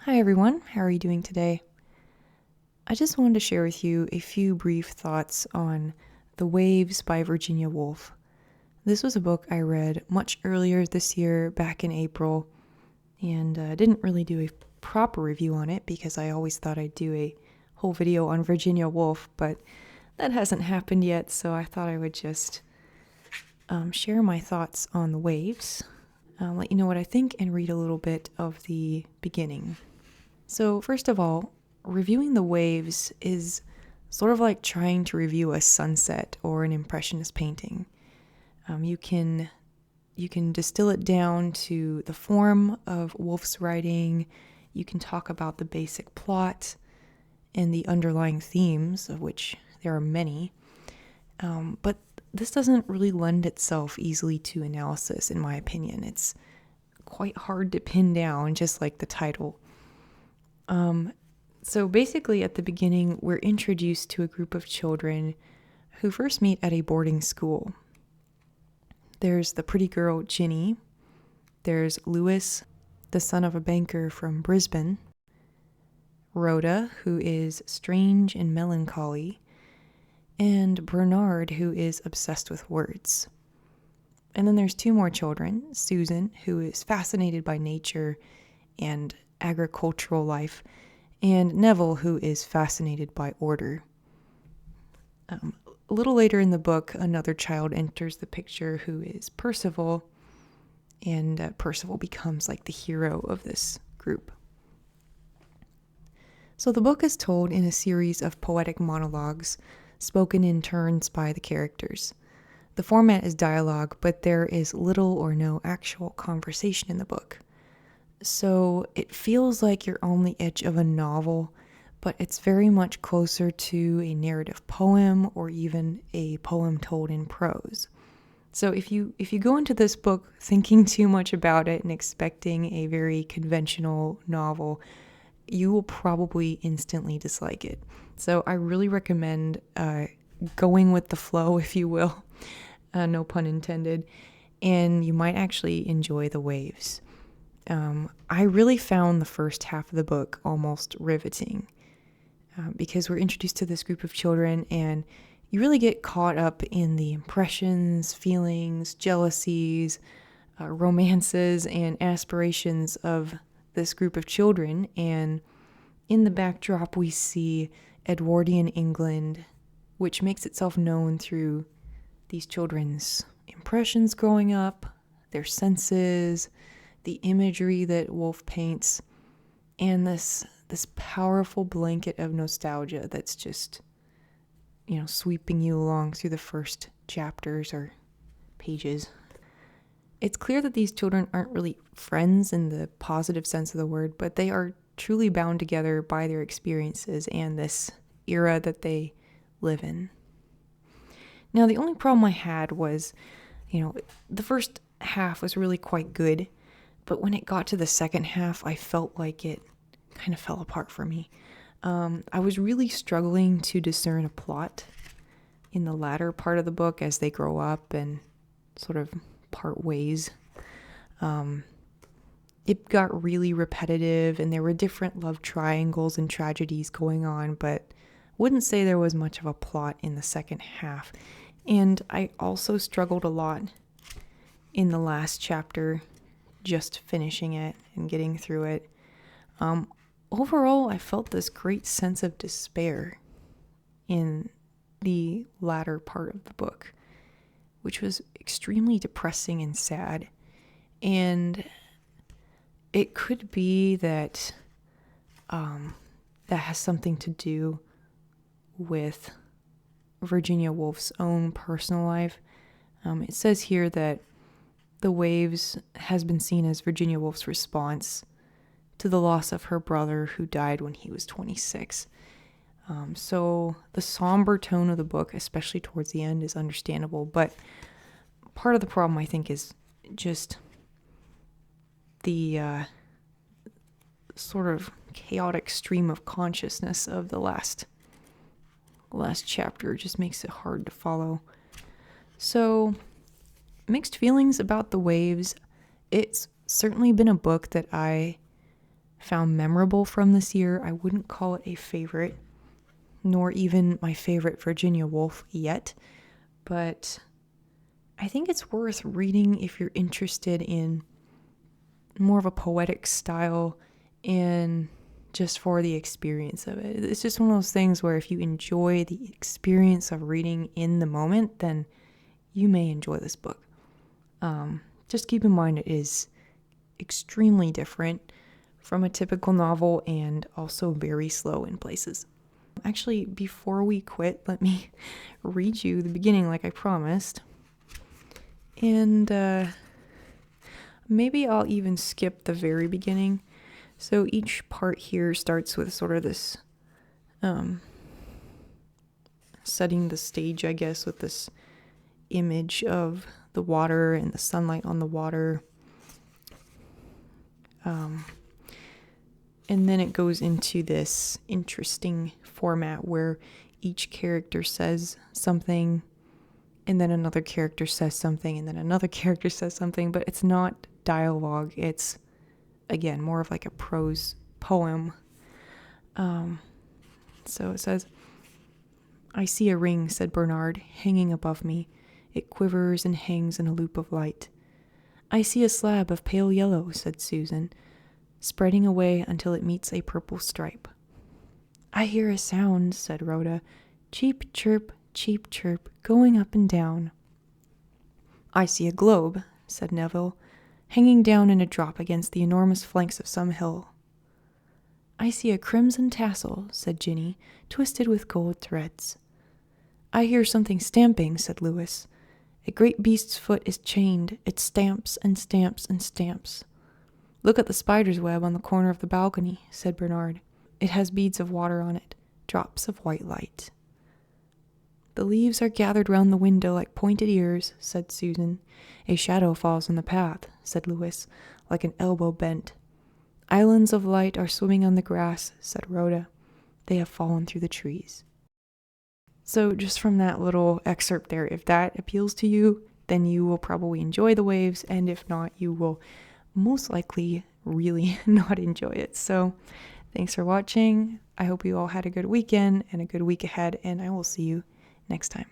Hi everyone, how are you doing today? I just wanted to share with you a few brief thoughts on The Waves by Virginia Woolf. This was a book I read much earlier this year, back in April, and didn't really do a proper review on it because I always thought I'd do a whole video on Virginia Woolf, but that hasn't happened yet, so I thought I would just share my thoughts on The Waves, let you know what I think, and read a little bit of the beginning. So first of all, reviewing The Waves is sort of like trying to review a sunset or an impressionist painting. You can distill it down to the form of Woolf's writing. You can talk about the basic plot and the underlying themes, of which there are many. But this doesn't really lend itself easily to analysis, in my opinion. It's quite hard to pin down, just like the title. So basically at the beginning, we're introduced to a group of children who first meet at a boarding school. There's the pretty girl, Ginny. There's Lewis, the son of a banker from Brisbane. Rhoda, who is strange and melancholy. And Bernard, who is obsessed with words. And then there's two more children, Susan, who is fascinated by nature and agricultural life, and Neville, who is fascinated by order. A little later in the book, another child enters the picture who is Percival, and Percival becomes like the hero of this group. So the book is told in a series of poetic monologues, spoken in turns by the characters. The format is dialogue, but there is little or no actual conversation in the book. So it feels like you're on the edge of a novel, but it's very much closer to a narrative poem or even a poem told in prose. So if you go into this book thinking too much about it and expecting a very conventional novel, you will probably instantly dislike it. So I really recommend going with the flow, if you will, no pun intended, and you might actually enjoy The Waves. I really found the first half of the book almost riveting because we're introduced to this group of children and you really get caught up in the impressions, feelings, jealousies, romances, and aspirations of this group of children. And in the backdrop, we see Edwardian England, which makes itself known through these children's impressions growing up, their senses, the imagery that Woolf paints, and this powerful blanket of nostalgia that's just, sweeping you along through the first chapters or pages. It's clear that these children aren't really friends in the positive sense of the word, but they are truly bound together by their experiences and this era that they live in. Now, the only problem I had was, the first half was really quite good, but when it got to the second half, I felt like it kind of fell apart for me. I was really struggling to discern a plot in the latter part of the book as they grow up and sort of part ways. It got really repetitive and there were different love triangles and tragedies going on, but wouldn't say there was much of a plot in the second half. And I also struggled a lot in the last chapter, just finishing it and getting through it. Overall, I felt this great sense of despair in the latter part of the book, which was extremely depressing and sad. And it could be that that has something to do with Virginia Woolf's own personal life. It says here that The Waves has been seen as Virginia Woolf's response to the loss of her brother who died when he was 26. So the somber tone of the book, especially towards the end, is understandable, but part of the problem, I think, is just the sort of chaotic stream of consciousness of the last chapter. Just makes it hard to follow. So, mixed feelings about The Waves. It's certainly been a book that I found memorable from this year. I wouldn't call it a favorite, nor even my favorite Virginia Woolf yet, but I think it's worth reading if you're interested in more of a poetic style and just for the experience of it. It's just one of those things where if you enjoy the experience of reading in the moment, then you may enjoy this book. Just keep in mind it is extremely different from a typical novel and also very slow in places. Actually, before we quit, let me read you the beginning like I promised. And maybe I'll even skip the very beginning. So each part here starts with sort of this setting the stage, I guess, with this image of the water and the sunlight on the water. And then it goes into this interesting format where each character says something, and then another character says something, and then another character says something, but it's not dialogue. It's, again, more of like a prose poem. So it says, "I see a ring," said Bernard, "hanging above me. It quivers and hangs in a loop of light." "I see a slab of pale yellow," said Susan, "spreading away until it meets a purple stripe." "I hear a sound," said Rhoda. "Cheep, chirp, going up and down." "I see a globe," said Neville, "hanging down in a drop against the enormous flanks of some hill." "I see a crimson tassel," said Ginny, "twisted with gold threads." "I hear something stamping," said Lewis. "A great beast's foot is chained. It stamps and stamps and stamps." "Look at the spider's web on the corner of the balcony," said Bernard. "It has beads of water on it, drops of white light." "The leaves are gathered round the window like pointed ears," said Susan. "A shadow falls on the path," said Lewis, "like an elbow bent." "Islands of light are swimming on the grass," said Rhoda. "They have fallen through the trees." So just from that little excerpt there, if that appeals to you, then you will probably enjoy The Waves, and if not, you will most likely really not enjoy it. So thanks for watching. I hope you all had a good weekend and a good week ahead, and I will see you next time.